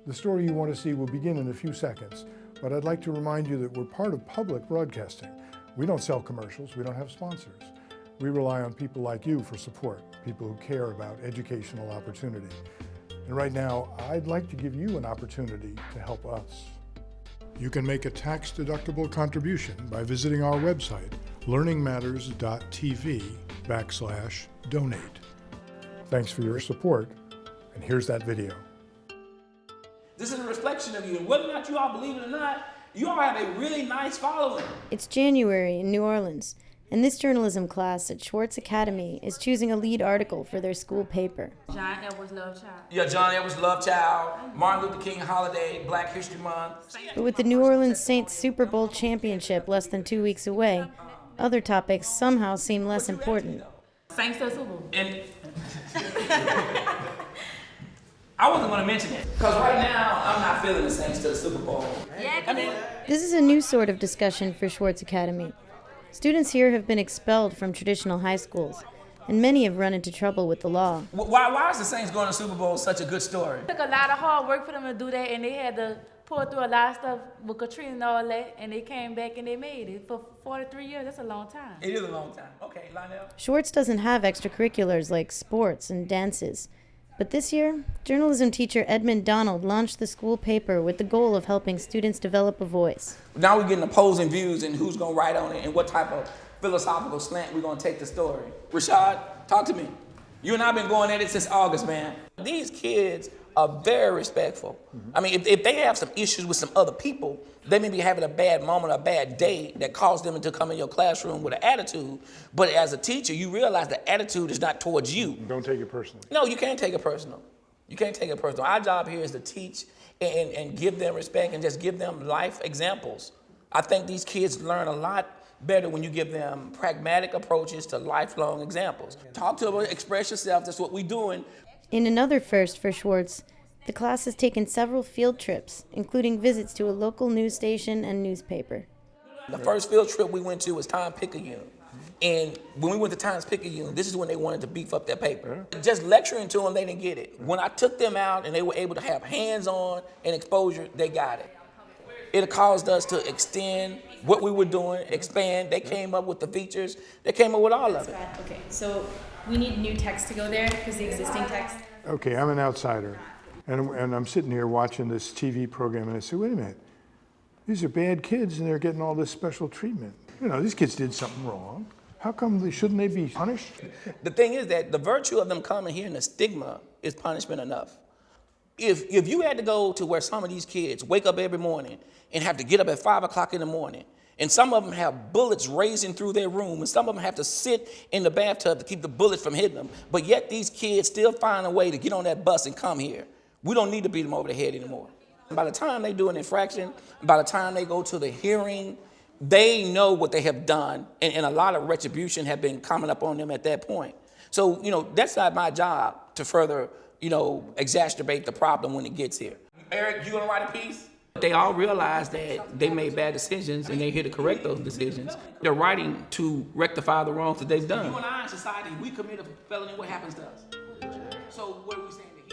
The story you want to see will begin in a few seconds, but I'd like to remind you that we're part of public broadcasting. We don't sell commercials, we don't have sponsors. We rely on people like you for support, people who care about educational opportunity. And right now, I'd like to give you an opportunity to help us. You can make a tax-deductible contribution by visiting our website, learningmatters.tv/donate. Thanks for your support, and here's that video. This is a reflection of you, and whether or not you all believe it or not, you all have a really nice following. It's January in New Orleans, and this journalism class at Schwarz Academy is choosing a lead article for their school paper. John Edwards' Love Child. Yeah, John Edwards' Love Child, Martin Luther King holiday, Black History Month. But with the New Orleans Saints Super Bowl championship less than 2 weeks away, other topics somehow seem less important. Saints to the Super Bowl. And I wasn't going to mention it, because right now, I'm not feeling the Saints to the Super Bowl. This is a new sort of discussion for Schwarz Academy. Students here have been expelled from traditional high schools, and many have run into trouble with the law. Why is the Saints going to the Super Bowl such a good story? It took a lot of hard work for them to do that, and they had to pull through a lot of stuff with Katrina and all that, and they came back and they made it. For 43 years, that's a long time. It is a long time. Okay, Lionel. Schwarz doesn't have extracurriculars like sports and dances. But this year, journalism teacher Edmond Donald launched the school paper with the goal of helping students develop a voice. Now we're getting opposing views and who's going to write on it and what type of philosophical slant we're going to take the story. Rashad, talk to me. You and I have been going at it since August, man. These kids are very respectful. I mean, if they have some issues with some other people, they may be having a bad moment, a bad day that caused them to come in your classroom with an attitude. But as a teacher, you realize the attitude is not towards you. Don't take it personally. No, you can't take it personal. You can't take it personal. Our job here is to teach and give them respect and just give them life examples. I think these kids learn a lot better when you give them pragmatic approaches to lifelong examples. Talk to them, express yourself. That's what we're doing. In another first for Schwarz, the class has taken several field trips, including visits to a local news station and newspaper. The first field trip we went to was Times-Picayune. And when we went to Times-Picayune, this is when they wanted to beef up their paper. Just lecturing to them, they didn't get it. When I took them out and they were able to have hands-on and exposure, they got it. It caused us to extend what we were doing, expand. They came up with the features. They came up with all of it. Okay, so we need new text to go there because the existing text. Okay, I'm an outsider, and I'm sitting here watching this TV program, and I say, wait a minute, these are bad kids, and they're getting all this special treatment. You know, these kids did something wrong. How come shouldn't they be punished? The thing is that the virtue of them coming here and the stigma is punishment enough. If you had to go to where some of these kids wake up every morning and have to get up at 5 o'clock in the morning, and some of them have bullets racing through their room, and some of them have to sit in the bathtub to keep the bullets from hitting them, but yet these kids still find a way to get on that bus and come here. We don't need to beat them over the head anymore. By the time they do an infraction, by the time they go to the hearing, they know what they have done, and a lot of retribution have been coming up on them at that point. So, that's not my job to further, exacerbate the problem when it gets here. Eric, you gonna write a piece? They all realize that they made bad decisions and they're here to correct those decisions. They're writing to rectify the wrongs that they've done. You and I in society, we commit a felony, what happens to us? So where are we standing?